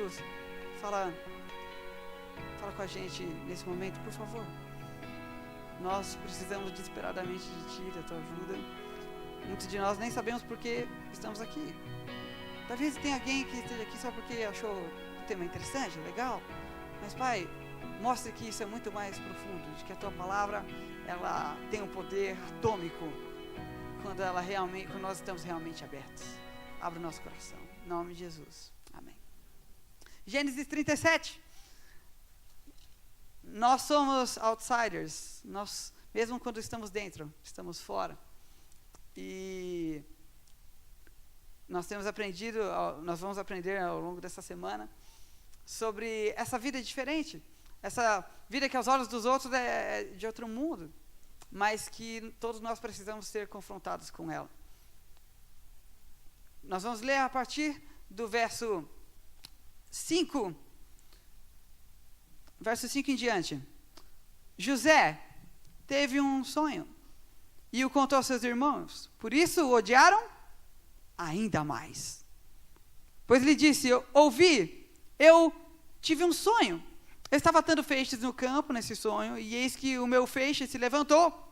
Jesus, fala com a gente nesse momento, por favor. Nós precisamos desesperadamente de Ti, da Tua ajuda. Muitos de nós nem sabemos por que estamos aqui. Talvez tenha alguém que esteja aqui só porque achou o tema interessante, legal. Mas, Pai, mostra que isso é muito mais profundo, de que a Tua palavra, ela tem um poder atômico quando nós estamos realmente abertos. Abra o nosso coração. Em nome de Jesus. Amém. Gênesis 37. Nós somos outsiders. Nós, mesmo quando estamos dentro, estamos fora. E nós vamos aprender ao longo dessa semana sobre essa vida diferente. Essa vida que aos olhos dos outros é de outro mundo, mas que todos nós precisamos ser confrontados com ela. Nós vamos ler a partir do verso 5. Verso 5 em diante. José teve um sonho e o contou aos seus irmãos. Por isso o odiaram ainda mais. Pois lhe disse: ouvi, eu tive um sonho. Eu estava atando feixes no campo nesse sonho, e eis que o meu feixe se levantou.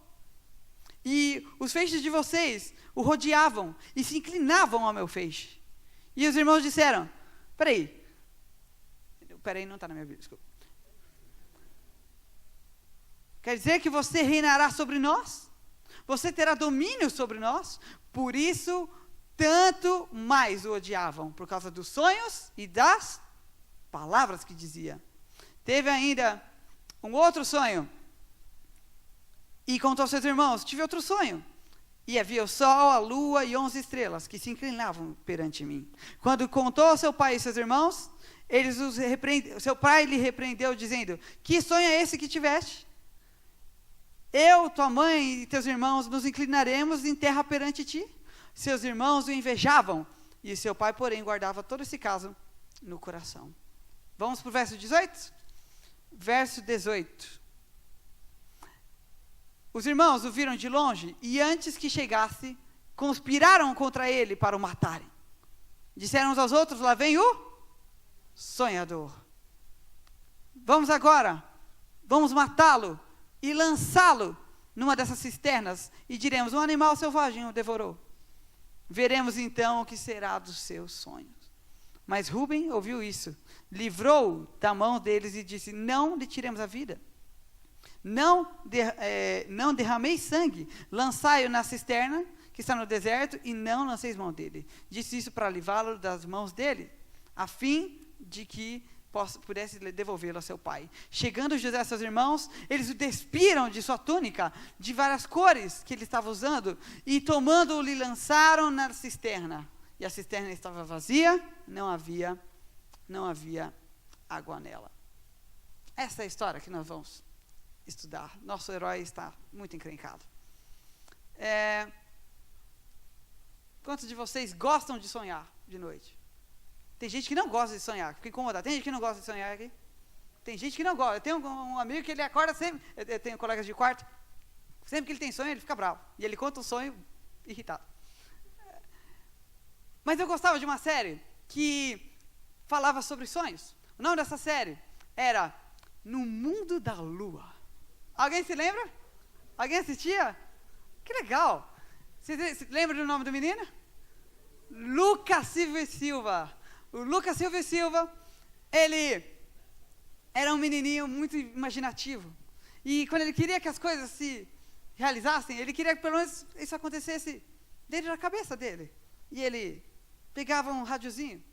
E os feixes de vocês o rodeavam e se inclinavam ao meu feixe. E os irmãos disseram: Peraí, não está na minha Bíblia, desculpa. Quer dizer que você reinará sobre nós? Você terá domínio sobre nós? Por isso, tanto mais o odiavam, por causa dos sonhos e das palavras que dizia. Teve ainda um outro sonho, e contou aos seus irmãos: tive outro sonho, e havia o sol, a lua e 11 estrelas, que se inclinavam perante mim. Quando contou ao seu pai e seus irmãos, seu pai lhe repreendeu, dizendo: que sonho é esse que tiveste? Eu, tua mãe e teus irmãos nos inclinaremos em terra perante ti. Seus irmãos o invejavam, e seu pai, porém, guardava todo esse caso no coração. Vamos para o verso 18? Verso 18. Os irmãos o viram de longe, e antes que chegasse, conspiraram contra ele para o matarem. Disseram uns aos outros: lá vem o sonhador. Vamos matá-lo e lançá-lo numa dessas cisternas, e diremos: um animal selvagem o devorou. Veremos então o que será dos seus sonhos. Mas Rúben ouviu isso, livrou da mão deles e disse: não lhe tiremos a vida. Não derramei sangue, lançai-o na cisterna que está no deserto, e não lanceis mão dele. Disse isso para livrá-lo das mãos dele, a fim de que pudesse devolvê-lo a seu pai. Chegando José a seus irmãos, eles o despiram de sua túnica, de várias cores que ele estava usando, e tomando-o, lhe lançaram na cisterna. E a cisterna estava vazia, não havia água nela. Essa é a história que nós vamos estudar. Nosso herói está muito encrencado. Quantos de vocês gostam de sonhar de noite? Tem gente que não gosta de sonhar, fica incomodado. Tem gente que não gosta de sonhar aqui? Tem gente que não gosta. Eu tenho um amigo que ele acorda sempre, eu tenho colegas de quarto, sempre que ele tem sonho, ele fica bravo. E ele conta um sonho irritado. Mas eu gostava de uma série que falava sobre sonhos. O nome dessa série era No Mundo da Lua. Alguém se lembra? Alguém assistia? Que legal. Você se lembra do nome do menino? Lucas Silva e Silva. O Lucas Silva e Silva, ele era um menininho muito imaginativo. E quando ele queria que as coisas se realizassem, ele queria que pelo menos isso acontecesse dentro da cabeça dele. E ele pegava um radiozinho,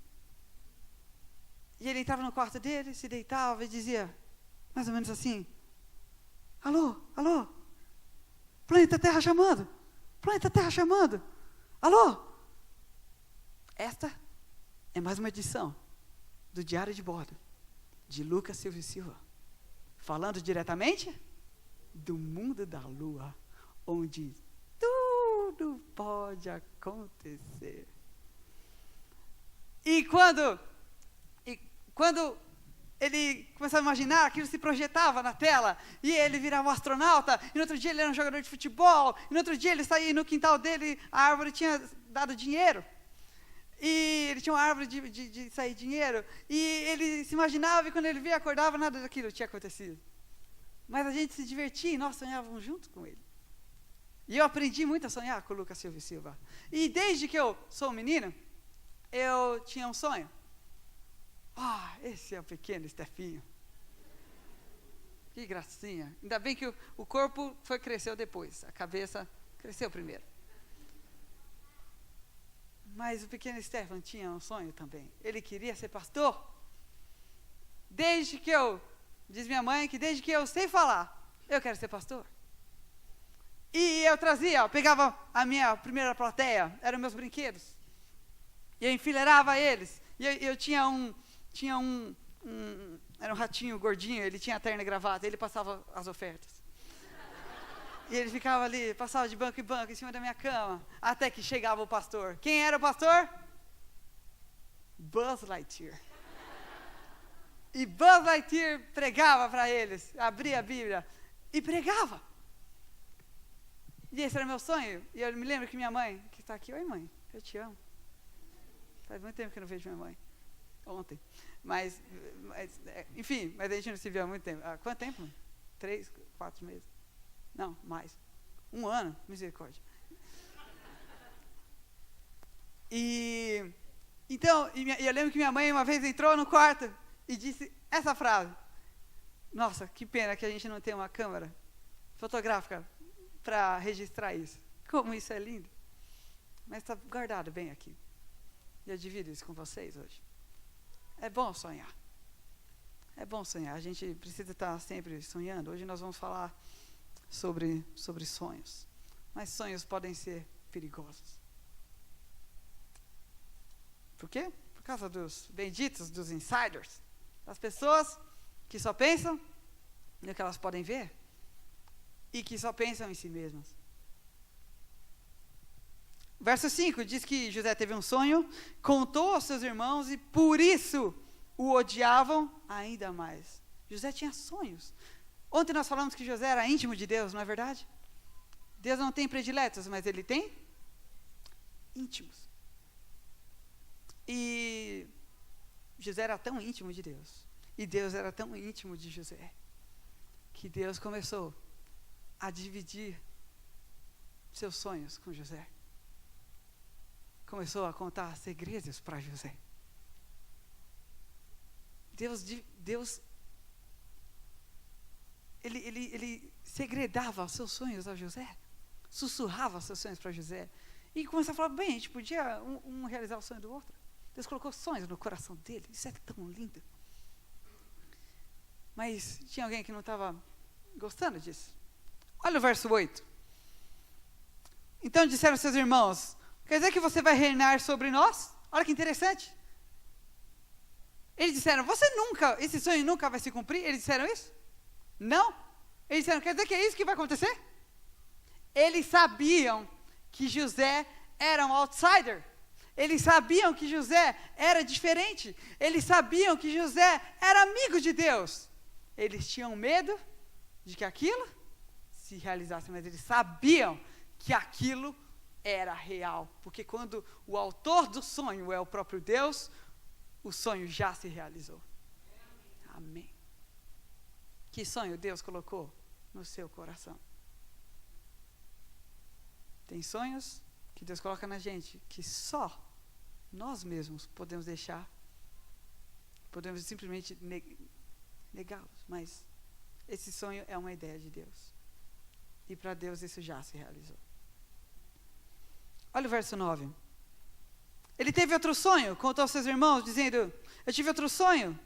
e ele entrava no quarto dele, se deitava e dizia, mais ou menos assim: alô, alô, planeta Terra chamando, alô. Esta é mais uma edição do Diário de Bordo, de Lucas Silva e Silva, falando diretamente do mundo da Lua, onde tudo pode acontecer. E quando ele começava a imaginar, aquilo se projetava na tela, e ele virava um astronauta, e no outro dia ele era um jogador de futebol, e no outro dia ele saía no quintal dele, a árvore tinha dado dinheiro. e ele tinha uma árvore de sair dinheiro, e ele se imaginava, e quando ele via, acordava, nada daquilo tinha acontecido. Mas a gente se divertia, e nós sonhávamos junto com ele. E eu aprendi muito a sonhar com o Lucas Silva. E desde que eu sou um menino, eu tinha um sonho. Esse é o pequeno Stefinho. Que gracinha. Ainda bem que o corpo cresceu depois, a cabeça cresceu primeiro. Mas o pequeno Stefan tinha um sonho também. Ele queria ser pastor. Diz minha mãe que desde que eu sei falar, eu quero ser pastor. E eu pegava a minha primeira plateia, eram meus brinquedos. E eu enfileirava eles. E eu tinha era um ratinho gordinho, ele tinha terno e gravata, ele passava as ofertas. E ele ficava ali, passava de banco em banco, em cima da minha cama, até que chegava o pastor. Quem era o pastor? Buzz Lightyear. E Buzz Lightyear pregava para eles, abria a Bíblia e pregava. E esse era meu sonho. E eu me lembro que minha mãe, que está aqui, oi mãe, eu te amo. Faz muito tempo que eu não vejo minha mãe. Ontem. Enfim, mas a gente não se viu há muito tempo. Há quanto tempo? 3, 4 meses? Não, mais. 1 ano, misericórdia. Então, eu lembro que minha mãe uma vez entrou no quarto e disse essa frase. Nossa, que pena que a gente não tem uma câmera fotográfica para registrar isso. Como isso é lindo. Mas está guardado bem aqui. E eu divido isso com vocês hoje. É bom sonhar. É bom sonhar. A gente precisa estar sempre sonhando. Hoje nós vamos falar sobre sonhos. Mas sonhos podem ser perigosos. Por quê? Por causa dos benditos, dos insiders. Das pessoas que só pensam no que elas podem ver e que só pensam em si mesmas. Verso 5 diz que José teve um sonho, contou aos seus irmãos e por isso o odiavam ainda mais. José tinha sonhos. Ontem nós falamos que José era íntimo de Deus, não é verdade? Deus não tem prediletos, mas ele tem íntimos. E José era tão íntimo de Deus, e Deus era tão íntimo de José, que Deus começou a dividir seus sonhos com José. Começou a contar segredos para José. Deus ele segredava os seus sonhos a José, sussurrava os seus sonhos para José, e começou a falar, bem, a gente podia um realizar o sonho do outro. Deus colocou sonhos no coração dele, isso é tão lindo. Mas tinha alguém que não estava gostando disso. Olha o verso 8. Então disseram seus irmãos, quer dizer que você vai reinar sobre nós? Olha que interessante. Eles disseram, esse sonho nunca vai se cumprir? Eles disseram isso? Não. Eles disseram, quer dizer que é isso que vai acontecer? Eles sabiam que José era um outsider. Eles sabiam que José era diferente. Eles sabiam que José era amigo de Deus. Eles tinham medo de que aquilo se realizasse, mas eles sabiam que aquilo era real. Porque quando o autor do sonho é o próprio Deus, o sonho já se realizou. Amém. Que sonho Deus colocou no seu coração? Tem sonhos que Deus coloca na gente, que só nós mesmos podemos deixar, podemos simplesmente negá-los, mas esse sonho é uma ideia de Deus. E para Deus isso já se realizou. Olha o verso 9. Ele teve outro sonho, contou aos seus irmãos, dizendo, eu tive outro sonho,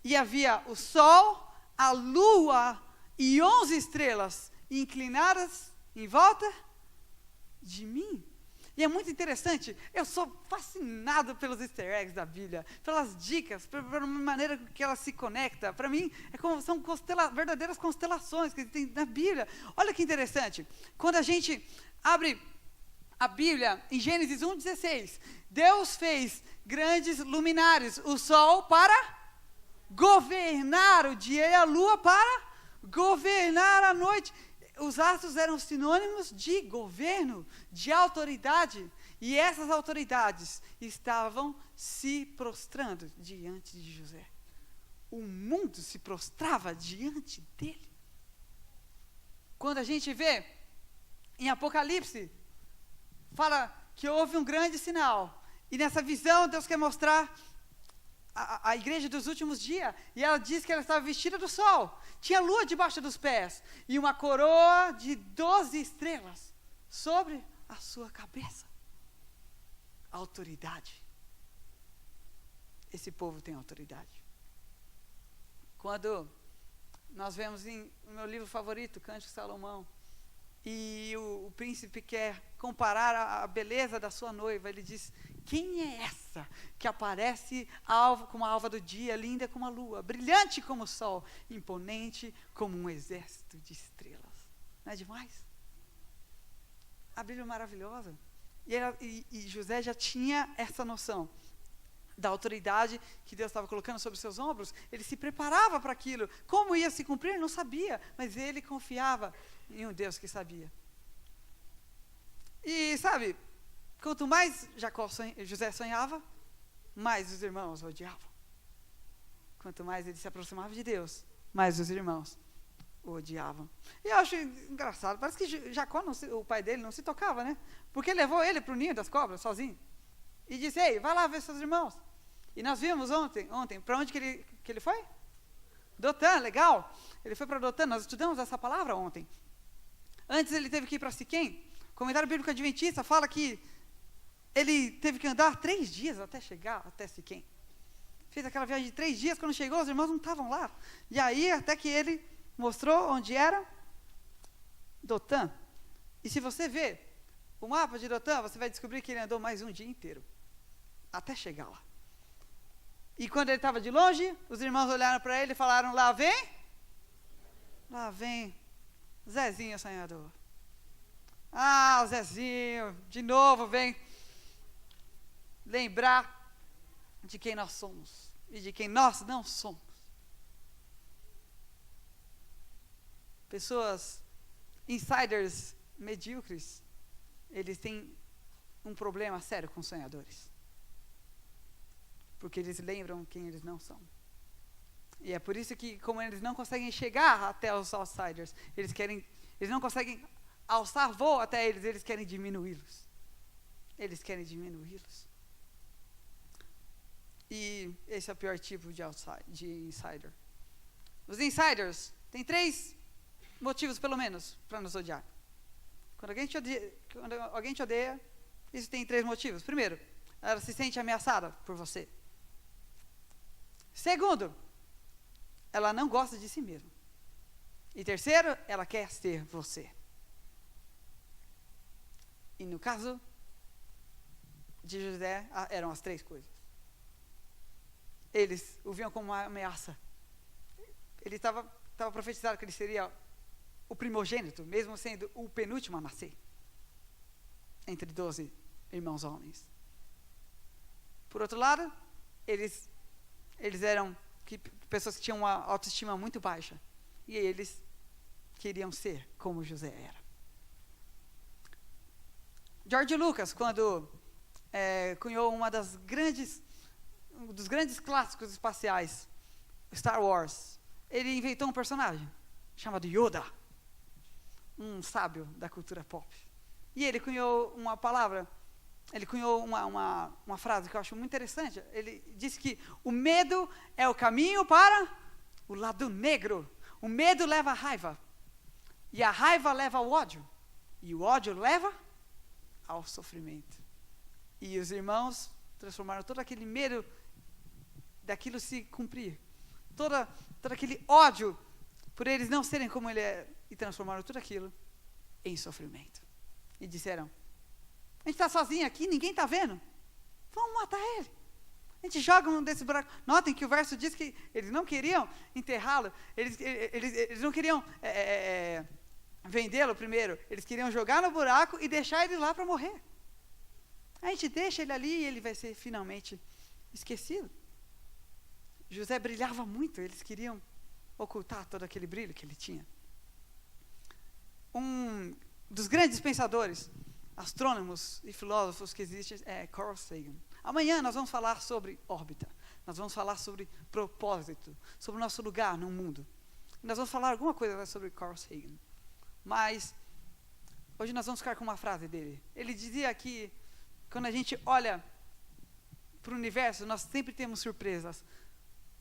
e havia o sol, a lua e 11 estrelas inclinadas em volta de mim. E é muito interessante, eu sou fascinado pelos easter eggs da Bíblia, pelas dicas, pela maneira que ela se conecta. Para mim, são verdadeiras constelações que tem na Bíblia. Olha que interessante, quando a gente abre a Bíblia, em Gênesis 1:16, Deus fez grandes luminares, o sol para governar o dia e a lua para governar a noite. Os astros eram sinônimos de governo, de autoridade. E essas autoridades estavam se prostrando diante de José. O mundo se prostrava diante dele. Quando a gente vê em Apocalipse, fala que houve um grande sinal. E nessa visão, Deus quer mostrar a igreja dos últimos dias. E ela diz que ela estava vestida do sol. Tinha lua debaixo dos pés. E uma coroa de 12 estrelas sobre a sua cabeça. Autoridade. Esse povo tem autoridade. Quando nós vemos no meu livro favorito, Cântico de Salomão, e o príncipe quer comparar a beleza da sua noiva, ele diz: quem é essa que aparece como a alva do dia, linda como a lua, brilhante como o sol, imponente como um exército de estrelas? Não é demais? A Bíblia é maravilhosa. E José já tinha essa noção da autoridade que Deus estava colocando sobre seus ombros. Ele se preparava para aquilo. Como ia se cumprir, não sabia, mas ele confiava em um Deus que sabia. E sabe, quanto mais José sonhava, mais os irmãos o odiavam. Quanto mais ele se aproximava de Deus, mais os irmãos o odiavam. E eu acho engraçado, parece que Jacó, o pai dele, não se tocava, né? Porque levou ele para o ninho das cobras, sozinho. E disse: ei, vai lá ver seus irmãos. E nós vimos ontem para onde que ele foi? Dotã, legal. Ele foi para Dotã, nós estudamos essa palavra ontem. Antes ele teve que ir para Siquém. O comentário bíblico adventista fala que ele teve que andar 3 dias até chegar até Siquém. Fez aquela viagem de 3 dias, quando chegou os irmãos não estavam lá. E aí até que ele mostrou onde era Dotã. E se você ver o mapa de Dotã, você vai descobrir que ele andou mais um dia inteiro até chegar lá. E quando ele estava de longe, os irmãos olharam para ele e falaram: lá vem Zezinho sonhador. Ah, o Zezinho, de novo vem lembrar de quem nós somos e de quem nós não somos. Pessoas, insiders medíocres, eles têm um problema sério com sonhadores. Porque eles lembram quem eles não são. E é por isso que, como eles não conseguem chegar até os outsiders, eles não conseguem alçar voo até eles querem diminuí-los. E esse é o pior tipo de insider. Os insiders têm 3 motivos, pelo menos, para nos odiar. Quando alguém te odeia, isso tem 3 motivos. Primeiro, ela se sente ameaçada por você. Segundo, ela não gosta de si mesma. E terceiro, ela quer ser você. E no caso de José, eram as 3 coisas. Eles o viam como uma ameaça. Ele estava profetizado que ele seria o primogênito, mesmo sendo o penúltimo a nascer, entre 12 irmãos homens. Por outro lado, eles eram pessoas que tinham uma autoestima muito baixa. E eles queriam ser como José era. George Lucas, quando cunhou um dos grandes clássicos espaciais, Star Wars, ele inventou um personagem chamado Yoda, um sábio da cultura pop. E ele cunhou uma palavra. Ele cunhou uma frase que eu acho muito interessante. Ele disse que o medo é o caminho para o lado negro. O medo leva à raiva. E a raiva leva ao ódio. E o ódio leva ao sofrimento. E os irmãos transformaram todo aquele medo daquilo se cumprir. Todo aquele ódio por eles não serem como ele é. E transformaram tudo aquilo em sofrimento. E disseram: a gente está sozinho aqui, ninguém está vendo. Vamos matar ele. A gente joga um desses buracos. Notem que o verso diz que eles não queriam enterrá-lo. Eles não queriam vendê-lo primeiro. Eles queriam jogar no buraco e deixar ele lá para morrer. A gente deixa ele ali e ele vai ser finalmente esquecido. José brilhava muito. Eles queriam ocultar todo aquele brilho que ele tinha. Um dos grandes pensadores astrônomos e filósofos que existem é Carl Sagan. Amanhã nós vamos falar sobre órbita. Nós vamos falar sobre propósito, sobre o nosso lugar no mundo. Nós vamos falar alguma coisa sobre Carl Sagan. Mas hoje nós vamos ficar com uma frase dele. Ele dizia que quando a gente olha para o universo, nós sempre temos surpresas.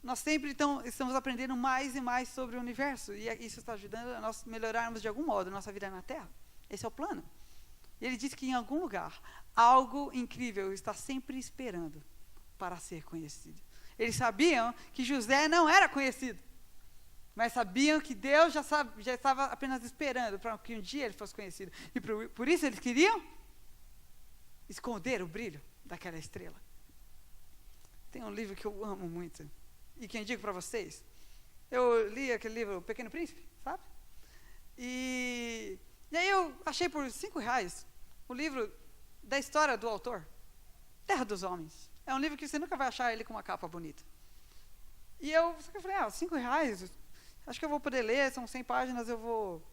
Nós sempre estamos aprendendo mais e mais sobre o universo. E isso está ajudando a nós melhorarmos de algum modo a nossa vida na Terra. Esse é o plano. E ele disse que em algum lugar, algo incrível está sempre esperando para ser conhecido. Eles sabiam que José não era conhecido, mas sabiam que Deus já estava apenas esperando para que um dia ele fosse conhecido. E por isso eles queriam esconder o brilho daquela estrela. Tem um livro que eu amo muito e que eu indico para vocês. Eu li aquele livro, O Pequeno Príncipe, sabe? E aí eu achei por R$5 o livro da história do autor, Terra dos Homens. É um livro que você nunca vai achar ele com uma capa bonita. E eu falei, R$5, acho que eu vou poder ler, são 100 páginas, eu vou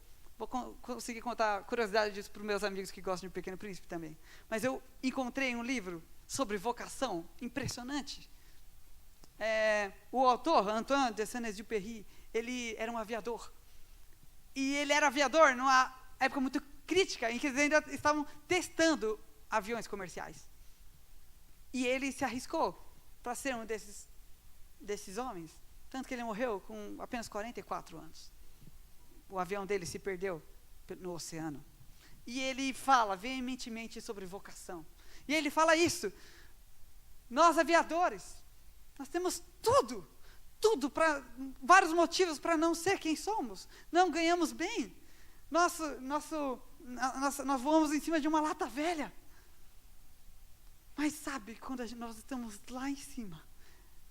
conseguir contar curiosidade disso para os meus amigos que gostam de Pequeno Príncipe também. Mas eu encontrei um livro sobre vocação impressionante. O autor, Antoine de Saint-Exupéry, ele era um aviador. E ele era aviador numa época muito crítica, em que eles ainda estavam testando aviões comerciais. E ele se arriscou para ser um desses homens, tanto que ele morreu com apenas 44 anos. O avião dele se perdeu no oceano. E ele fala veementemente sobre vocação. E ele fala isso. Nós aviadores, nós temos tudo para vários motivos para não ser quem somos. Não ganhamos bem. Nós voamos em cima de uma lata velha. Mas sabe, quando nós estamos lá em cima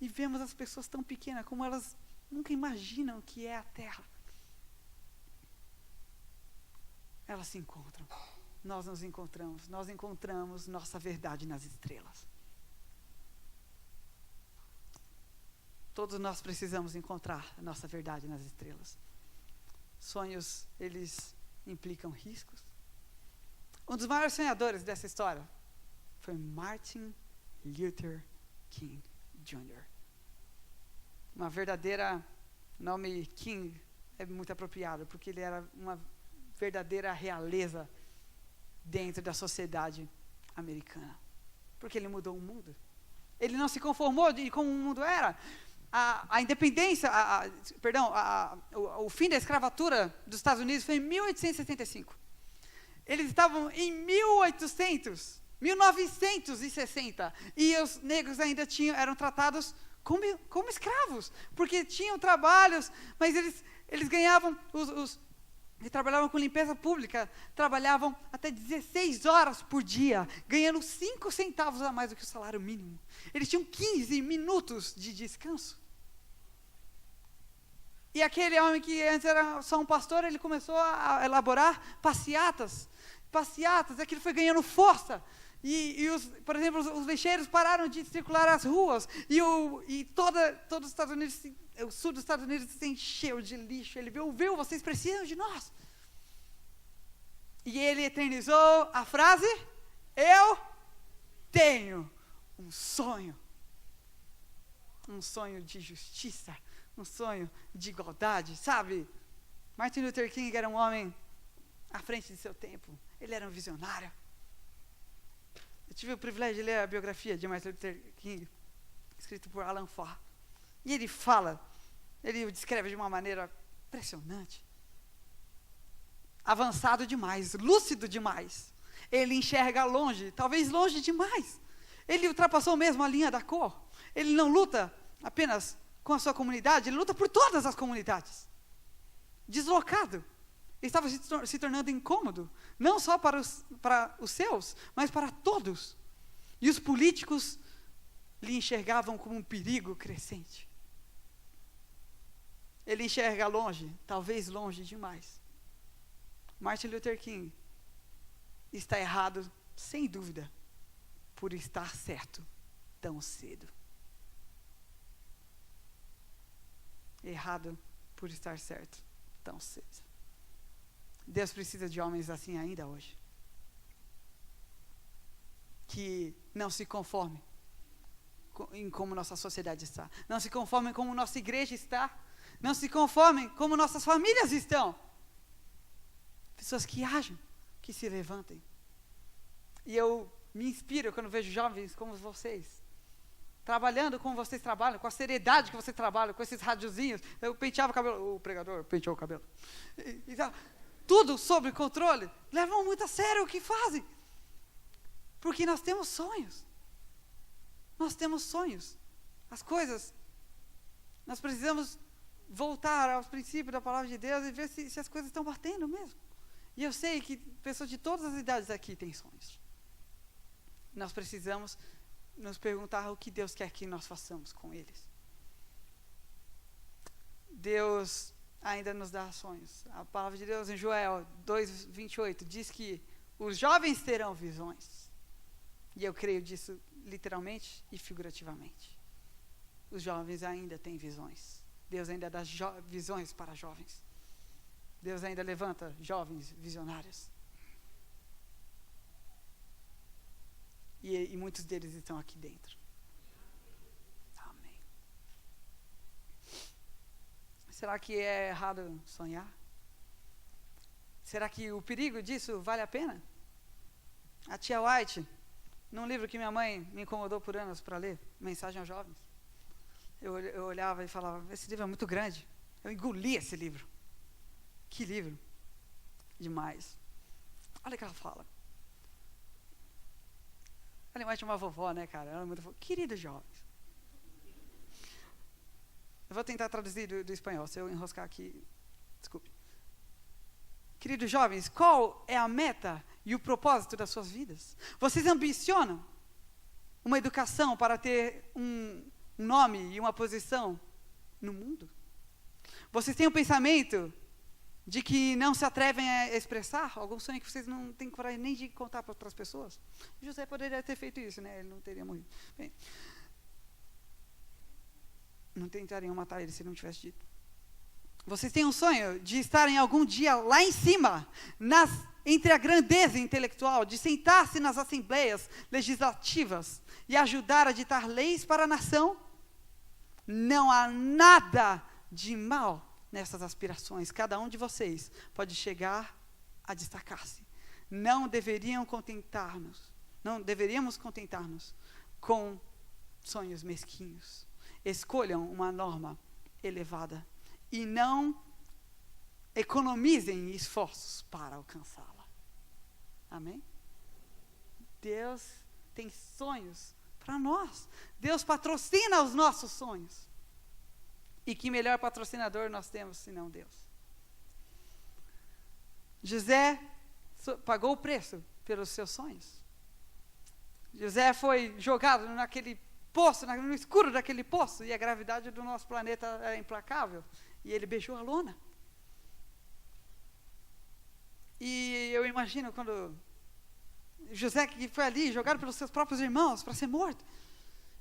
e vemos as pessoas tão pequenas como elas nunca imaginam que é a Terra, elas se encontram. Nós nos encontramos. Nós encontramos nossa verdade nas estrelas. Todos nós precisamos encontrar a nossa verdade nas estrelas. Sonhos, eles implicam riscos. Um dos maiores sonhadores dessa história foi Martin Luther King Jr. Uma verdadeira, o nome King é muito apropriado, porque ele era uma verdadeira realeza dentro da sociedade americana. Porque ele mudou o mundo. Ele não se conformou de como o mundo era. A independência, o fim da escravatura dos Estados Unidos foi em 1875. Eles estavam em 1960, e os negros ainda eram tratados como escravos, porque tinham trabalhos, mas eles ganhavam, que trabalhavam com limpeza pública, trabalhavam até 16 horas por dia, ganhando 5 centavos a mais do que o salário mínimo. Eles tinham 15 minutos de descanso. E aquele homem que antes era só um pastor, ele começou a elaborar passeatas, aquilo foi ganhando força. Por exemplo, os lixeiros pararam de circular as ruas, e todo os Estados Unidos, o sul dos Estados Unidos se encheu de lixo. Ele viu, vocês precisam de nós. E ele eternizou a frase, eu tenho um sonho de justiça, um sonho de igualdade, sabe? Martin Luther King era um homem à frente de seu tempo, ele era um visionário. Eu tive o privilégio de ler a biografia de Martin Luther King, escrito por Alan Farr. E ele o descreve de uma maneira impressionante. Avançado demais, lúcido demais. Ele enxerga longe, talvez longe demais. Ele ultrapassou mesmo a linha da cor. Ele não luta apenas com a sua comunidade, ele luta por todas as comunidades. Deslocado. Ele estava se tornando incômodo, não só para os seus, mas para todos. E os políticos lhe enxergavam como um perigo crescente. Ele enxerga longe, talvez longe demais. Martin Luther King está errado, sem dúvida, por estar certo tão cedo. Errado por estar certo tão cedo. Deus precisa de homens assim ainda hoje. que não se conforme em como nossa sociedade está. Não se conformem como nossa igreja está. Não se conformem como nossas famílias estão. Pessoas que agem, que se levantem. E eu me inspiro quando vejo jovens como vocês, trabalhando como vocês trabalham, com a seriedade que vocês trabalham, com esses radiozinhos. Eu penteava o cabelo, o pregador penteou o cabelo. E tudo sob controle. Levam muito a sério o que fazem. Porque nós temos sonhos. Nós temos sonhos. As coisas, nós precisamos voltar aos princípios da palavra de Deus e ver se as coisas estão batendo mesmo. E eu sei que pessoas de todas as idades aqui têm sonhos. Nós precisamos nos perguntar o que Deus quer que nós façamos com eles. Deus ainda nos dá sonhos. A palavra de Deus em Joel 2:28 diz que os jovens terão visões. E eu creio disso literalmente e figurativamente. Os jovens ainda têm visões. Deus ainda dá visões para jovens. Deus ainda levanta jovens visionários. E muitos deles estão aqui dentro. Amém. Será que é errado sonhar? Será que o perigo disso vale a pena? A tia White, num livro que minha mãe me incomodou por anos para ler, Mensagem aos Jovens, eu olhava e falava, esse livro é muito grande. Eu engoli esse livro. Que livro. Demais. Olha o que ela fala. Ela imagina uma vovó, né, cara? Ela é muito vovó. Queridos jovens. Eu vou tentar traduzir do espanhol. Se eu enroscar aqui, desculpe. Queridos jovens, qual é a meta e o propósito das suas vidas? Vocês ambicionam uma educação para ter um nome e uma posição no mundo? Vocês têm um pensamento de que não se atrevem a expressar algum sonho que vocês não têm coragem nem de contar para outras pessoas? José poderia ter feito isso, né? Ele não teria morrido. Bem, não tentariam matar ele se não tivesse dito. Vocês têm um sonho de estarem algum dia lá em cima, entre a grandeza intelectual, de sentar-se nas assembleias legislativas e ajudar a ditar leis para a nação? Não há nada de mal nessas aspirações. Cada um de vocês pode chegar a destacar-se. Não deveríamos contentar-nos com sonhos mesquinhos. Escolham uma norma elevada e não economizem esforços para alcançá-la. Amém? Deus tem sonhos para nós. Deus patrocina os nossos sonhos. E que melhor patrocinador nós temos senão Deus? José pagou o preço pelos seus sonhos. José foi jogado naquele poço, no escuro daquele poço, e a gravidade do nosso planeta é implacável. E ele beijou a lona. E eu imagino quando José, que foi ali jogado pelos seus próprios irmãos para ser morto.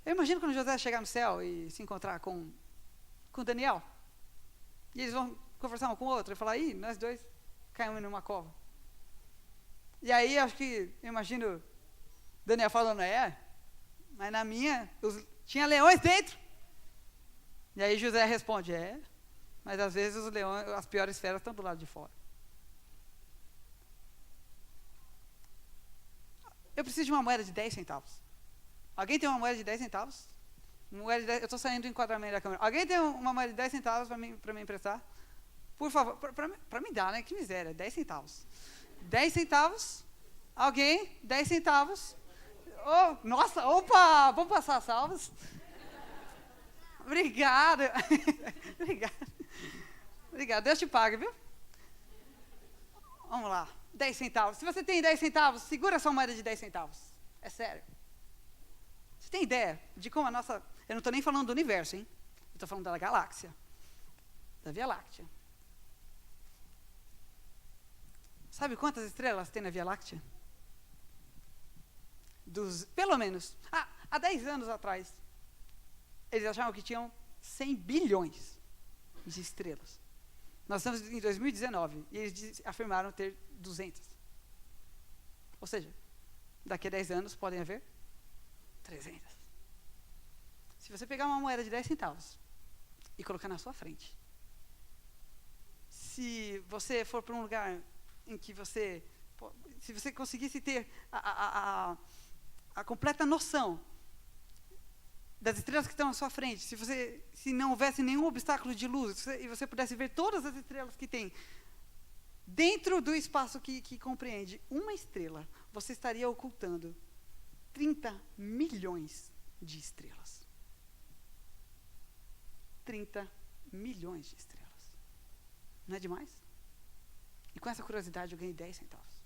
Eu imagino quando José chegar no céu e se encontrar com Daniel. E eles vão conversar um com o outro e falar, nós dois caímos numa cova. E aí eu imagino Daniel falando, mas na minha tinha leões dentro. E aí José responde, mas às vezes os leões, as piores feras estão do lado de fora. Eu preciso de uma moeda de 10 centavos. Alguém tem uma moeda de 10 centavos? Eu estou saindo do enquadramento da câmera. Alguém tem uma moeda de 10 centavos para me emprestar? Por favor, para me dar, né? Que miséria, 10 centavos. 10 centavos? Alguém? 10 centavos? Oh, nossa, opa, vamos passar as salvas? Obrigada. Obrigada, Deus te pague, viu? Vamos lá, 10 centavos. Se você tem 10 centavos, segura a sua moeda de 10 centavos. É sério. Você tem ideia de como a nossa... Eu não estou nem falando do universo, hein? Eu estou falando da galáxia. Da Via Láctea. Sabe quantas estrelas tem na Via Láctea? Pelo menos. Há 10 anos atrás, eles achavam que tinham 100 bilhões de estrelas. Nós estamos em 2019 e eles afirmaram ter 200. Ou seja, Daqui a 10 anos podem haver 300. Se você pegar uma moeda de 10 centavos e colocar na sua frente, se você for para um lugar em que se você conseguisse ter a completa noção das estrelas que estão à sua frente, se não houvesse nenhum obstáculo de luz, e você pudesse ver todas as estrelas que tem dentro do espaço que compreende uma estrela, você estaria ocultando 30 milhões de estrelas. 30 milhões de estrelas. Não é demais? E com essa curiosidade eu ganhei 10 centavos.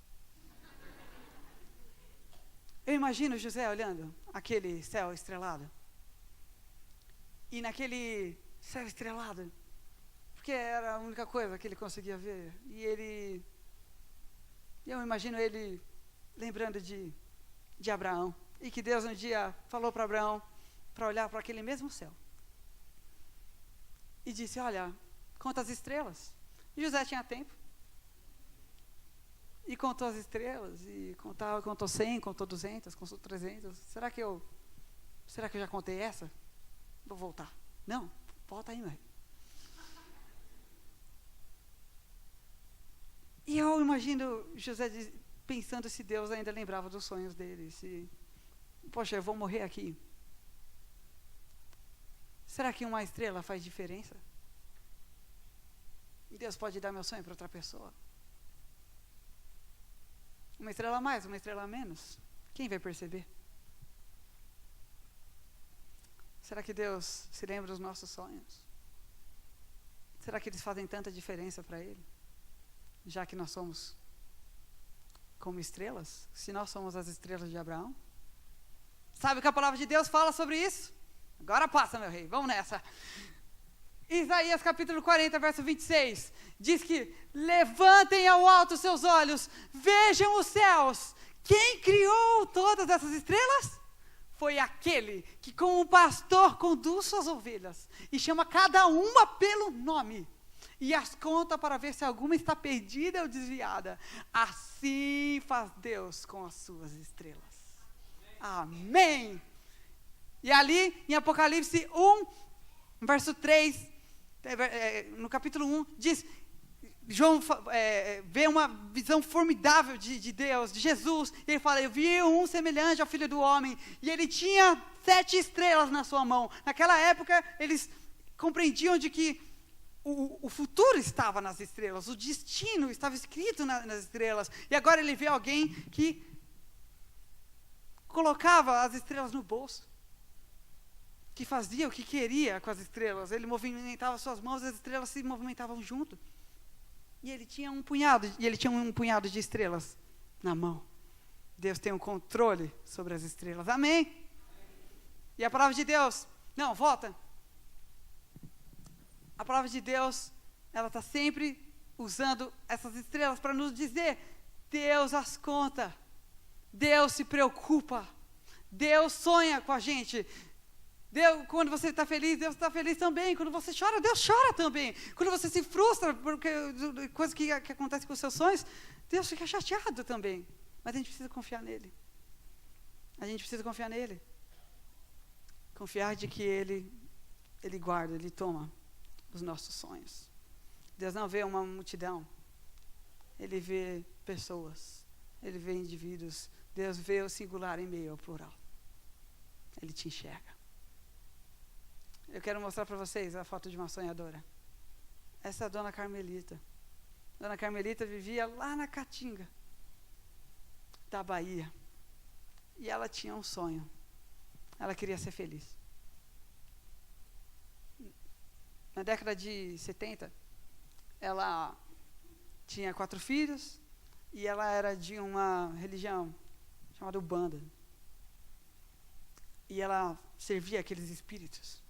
Eu imagino José olhando aquele céu estrelado. E naquele céu estrelado, porque era a única coisa que ele conseguia ver. E eu imagino ele lembrando de Abraão. E que Deus um dia falou para Abraão para olhar para aquele mesmo céu. E disse, olha, conta as estrelas. E José tinha tempo. E contou as estrelas, e contou 100, contou 200, contou 300. Será que eu já contei essa? Vou voltar. Não, volta aí, mãe. E eu imagino José pensando se Deus ainda lembrava dos sonhos dele. Poxa, eu vou morrer aqui. Será que uma estrela faz diferença? Deus pode dar meu sonho para outra pessoa? Uma estrela a mais, uma estrela a menos. Quem vai perceber? Será que Deus se lembra dos nossos sonhos? Será que eles fazem tanta diferença para Ele? Já que nós somos como estrelas? Se nós somos as estrelas de Abraão? Sabe o que a palavra de Deus fala sobre isso? Agora passa, meu rei, vamos nessa. Isaías capítulo 40, verso 26, diz que levantem ao alto seus olhos, vejam os céus. Quem criou todas essas estrelas? Foi aquele que como um pastor conduz suas ovelhas e chama cada uma pelo nome e as conta para ver se alguma está perdida ou desviada. Assim faz Deus com as suas estrelas. Amém. E ali em Apocalipse 1, verso 3, no capítulo 1, diz, João vê uma visão formidável de Deus, de Jesus, e ele fala, eu vi um semelhante ao Filho do Homem, e ele tinha 7 estrelas na sua mão. Naquela época, eles compreendiam de que o futuro estava nas estrelas, o destino estava escrito nas estrelas, e agora ele vê alguém que colocava as estrelas no bolso, que fazia o que queria com as estrelas. Ele movimentava suas mãos, as estrelas se movimentavam junto. E ele tinha um punhado de estrelas na mão. Deus tem um controle sobre as estrelas. Amém? E a palavra de Deus, não, volta. A palavra de Deus, ela está sempre usando essas estrelas para nos dizer, Deus as conta. Deus se preocupa. Deus sonha com a gente. Deus, quando você está feliz, Deus está feliz também. Quando você chora, Deus chora também. Quando você se frustra por coisas que acontecem com os seus sonhos, Deus fica chateado também. Mas a gente precisa confiar nele. A gente precisa confiar nele. Confiar de que Ele guarda, Ele toma os nossos sonhos. Deus não vê uma multidão. Ele vê pessoas. Ele vê indivíduos. Deus vê o singular em meio ao plural. Ele te enxerga. Eu quero mostrar para vocês a foto de uma sonhadora. Essa é a Dona Carmelita. Dona Carmelita vivia lá na Caatinga da Bahia. E ela tinha um sonho. Ela queria ser feliz. Na década de 70, ela tinha 4 filhos e ela era de uma religião chamada Umbanda. E ela servia aqueles espíritos.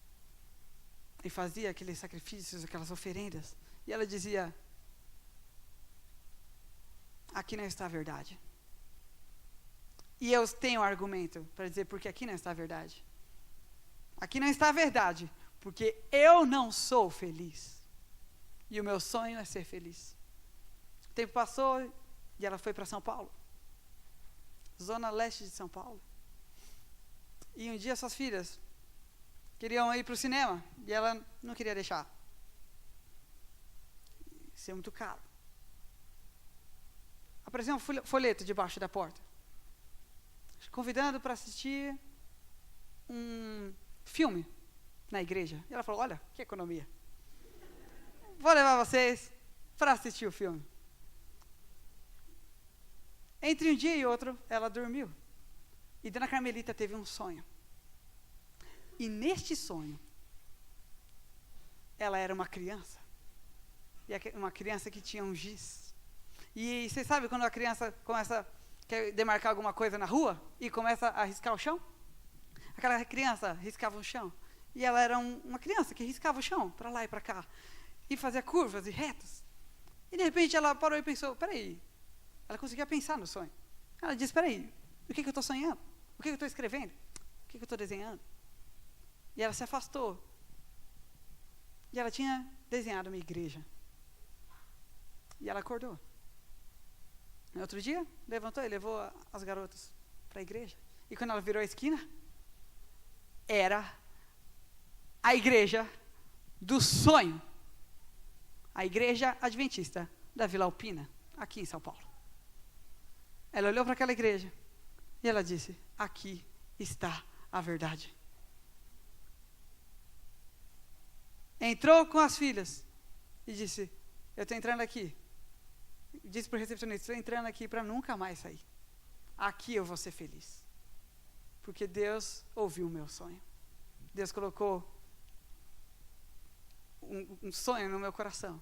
E fazia aqueles sacrifícios, aquelas oferendas. E ela dizia, aqui não está a verdade. E eu tenho um argumento para dizer porque aqui não está a verdade. Aqui não está a verdade, porque eu não sou feliz. E o meu sonho é ser feliz. O tempo passou e ela foi para São Paulo. zona leste de São Paulo. E um dia suas filhas queriam ir para o cinema e ela não queria deixar. Isso é muito caro. Apareceu um folheto debaixo da porta, convidando para assistir um filme na igreja. E ela falou, olha, que economia. Vou levar vocês para assistir o filme. Entre um dia e outro, ela dormiu. E Dona Carmelita teve um sonho. E neste sonho, ela era uma criança. E uma criança que tinha um giz. E vocês sabem quando a criança quer demarcar alguma coisa na rua e começa a riscar o chão? Aquela criança riscava o chão. E ela era uma criança que riscava o chão para lá e para cá. E fazia curvas e retas. E de repente ela parou e pensou, peraí. Ela conseguia pensar no sonho. Ela disse, peraí, o que eu estou sonhando? O que eu estou escrevendo? O que eu estou desenhando? E ela se afastou. E ela tinha desenhado uma igreja. E ela acordou. No outro dia, levantou e levou as garotas para a igreja. E quando ela virou a esquina, era a igreja do sonho. A igreja adventista da Vila Alpina, aqui em São Paulo. Ela olhou para aquela igreja e ela disse, aqui está a verdade. Entrou com as filhas e disse, eu estou entrando aqui. Disse para o recepcionista, estou entrando aqui para nunca mais sair. Aqui eu vou ser feliz. Porque Deus ouviu o meu sonho. Deus colocou um sonho no meu coração.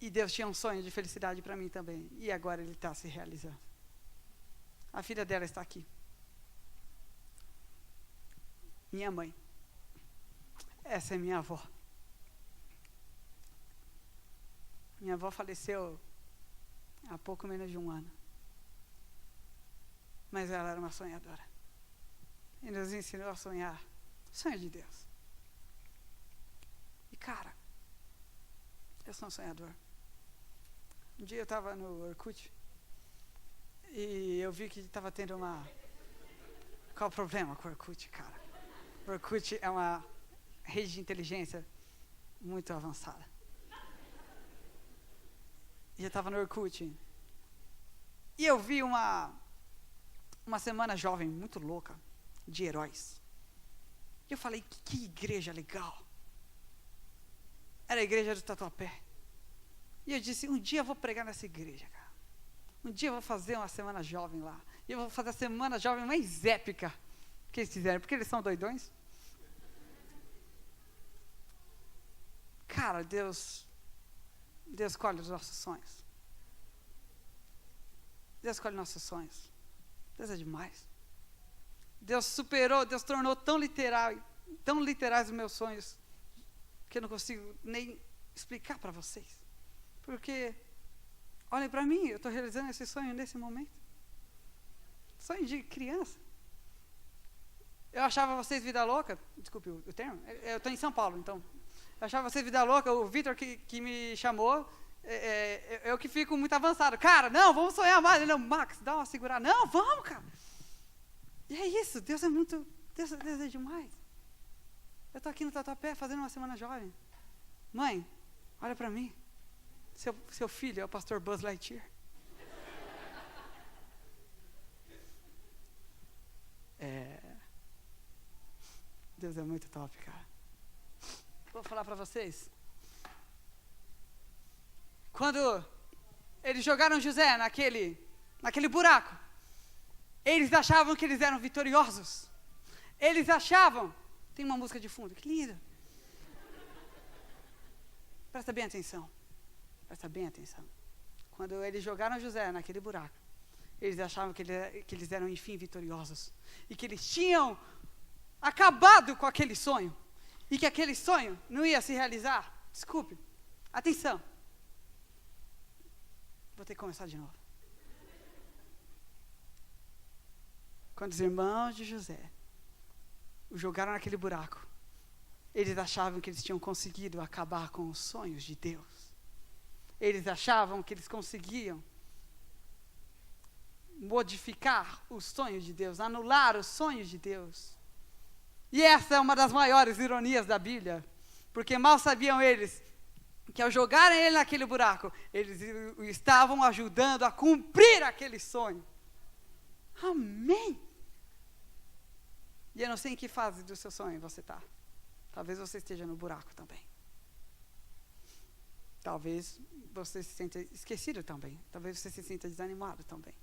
E Deus tinha um sonho de felicidade para mim também. E agora ele está se realizando. A filha dela está aqui. Minha mãe. Essa é minha avó. Minha avó faleceu há pouco menos de um ano. Mas ela era uma sonhadora. E nos ensinou a sonhar. Sonho de Deus. E cara, eu sou um sonhador. Um dia eu estava no Orkut e eu vi que estava tendo uma... Qual o problema com o Orkut, cara? O Orkut é uma rede de inteligência muito avançada. E eu estava no Orkut. E eu vi uma semana jovem muito louca de heróis. E eu falei, que igreja legal. Era a igreja do Tatuapé. E eu disse, um dia eu vou pregar nessa igreja, cara. Um dia eu vou fazer uma semana jovem lá. E eu vou fazer a semana jovem mais épica que eles fizeram. Porque eles são doidões. Cara, Deus colhe os nossos sonhos. Deus colhe nossos sonhos. Deus é demais. Deus superou, Deus tornou tão literais os meus sonhos, que eu não consigo nem explicar para vocês. Porque, olhem para mim, eu estou realizando esse sonho nesse momento. Sonho de criança. Eu achava vocês vida louca, desculpe o termo, eu estou em São Paulo, então. Eu achava vocês vida louca, o Vitor que me chamou, eu que fico muito avançado. Cara, não, vamos sonhar mais. Ele, não, Max, dá uma segurada. Não, vamos, cara. E é isso, Deus é demais. Eu estou aqui no Tatuapé fazendo uma semana jovem. Mãe, olha para mim. Seu filho é o pastor Buzz Lightyear. Deus é muito top, cara. Vou falar para vocês. Quando eles jogaram José naquele buraco, eles achavam que eles eram vitoriosos. Eles achavam... Tem uma música de fundo, que linda. Presta bem atenção. Presta bem atenção. Quando eles jogaram José naquele buraco, eles achavam que eles eram, enfim, vitoriosos. E que eles tinham acabado com aquele sonho. E que aquele sonho não ia se realizar. Desculpe. Atenção. Vou ter que começar de novo. Quando os irmãos de José o jogaram naquele buraco, eles achavam que eles tinham conseguido acabar com os sonhos de Deus. Eles achavam que eles conseguiam modificar os sonhos de Deus, anular os sonhos de Deus. E essa é uma das maiores ironias da Bíblia, porque mal sabiam eles que ao jogarem ele naquele buraco, eles o estavam ajudando a cumprir aquele sonho. Amém! E eu não sei em que fase do seu sonho você está. Talvez você esteja no buraco também. Talvez você se sinta esquecido também. Talvez você se sinta desanimado também.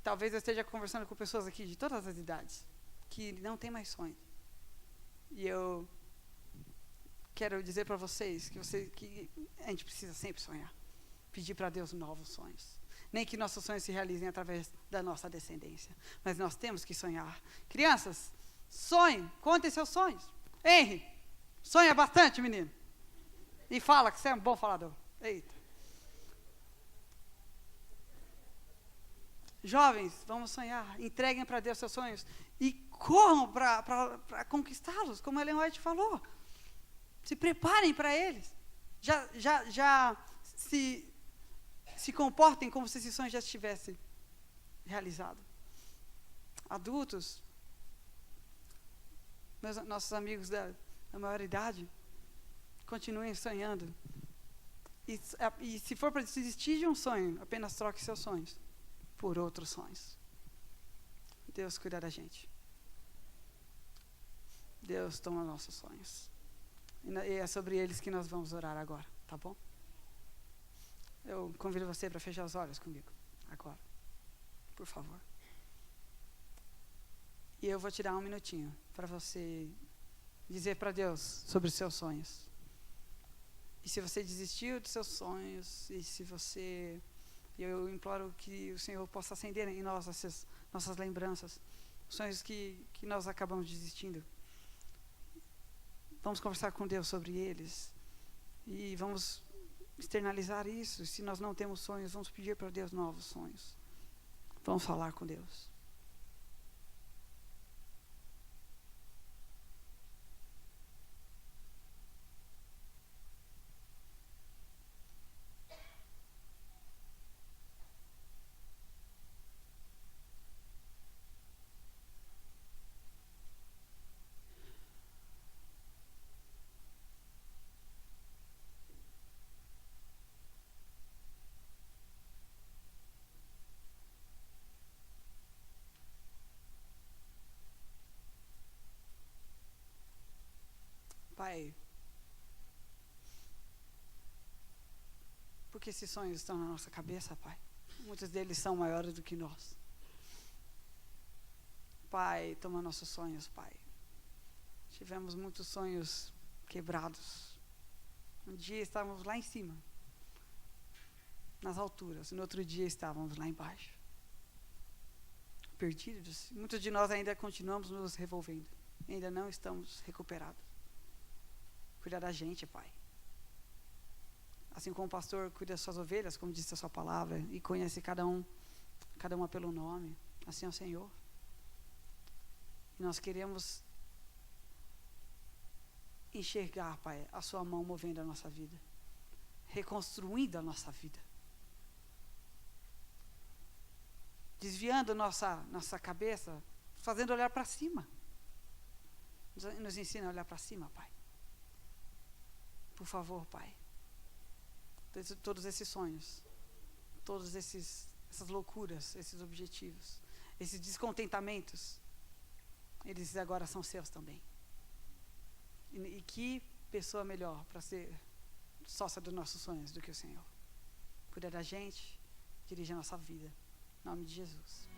Talvez eu esteja conversando com pessoas aqui de todas as idades que não têm mais sonho. E eu quero dizer para vocês que a gente precisa sempre sonhar. Pedir para Deus novos sonhos. Nem que nossos sonhos se realizem através da nossa descendência. Mas nós temos que sonhar. Crianças, sonhem, contem seus sonhos. Henry, sonha bastante, menino. E fala que você é um bom falador. Eita. Jovens, vamos sonhar. Entreguem para Deus seus sonhos. E corram para conquistá-los, como a Ellen White falou. Se preparem para eles. Já se comportem como se esse sonho já estivesse realizado. Adultos, nossos amigos da maior idade, continuem sonhando. E se for para desistir de um sonho, apenas troque seus sonhos por outros sonhos. Deus cuida da gente. Deus toma nossos sonhos. E é sobre eles que nós vamos orar agora, tá bom? Eu convido você para fechar os olhos comigo, agora. Por favor. E eu vou te dar um minutinho para você dizer para Deus sobre os seus sonhos. E se você desistiu dos seus sonhos, e se você... Eu imploro que o Senhor possa acender em nós nossas lembranças, sonhos que nós acabamos desistindo. Vamos conversar com Deus sobre eles. E vamos externalizar isso. Se nós não temos sonhos, vamos pedir para Deus novos sonhos. Vamos falar com Deus. Pai, porque esses sonhos estão na nossa cabeça, Pai. Muitos deles são maiores do que nós. Pai, toma nossos sonhos, Pai. Tivemos muitos sonhos quebrados. Um dia estávamos lá em cima, nas alturas. No outro dia estávamos lá embaixo, perdidos. Muitos de nós ainda continuamos nos revolvendo. Ainda não estamos recuperados. Cuida da gente, Pai. Assim como o pastor cuida das suas ovelhas, como disse a sua palavra, e conhece cada uma pelo nome, assim é o Senhor. E nós queremos enxergar, Pai, a sua mão movendo a nossa vida, reconstruindo a nossa vida, desviando nossa cabeça, fazendo olhar para cima. Nos ensina a olhar para cima, Pai. Por favor, Pai, todos esses sonhos, todas essas loucuras, esses objetivos, esses descontentamentos, eles agora são seus também. E que pessoa melhor para ser sócia dos nossos sonhos do que o Senhor? Cuida da gente, dirige a nossa vida. Em nome de Jesus.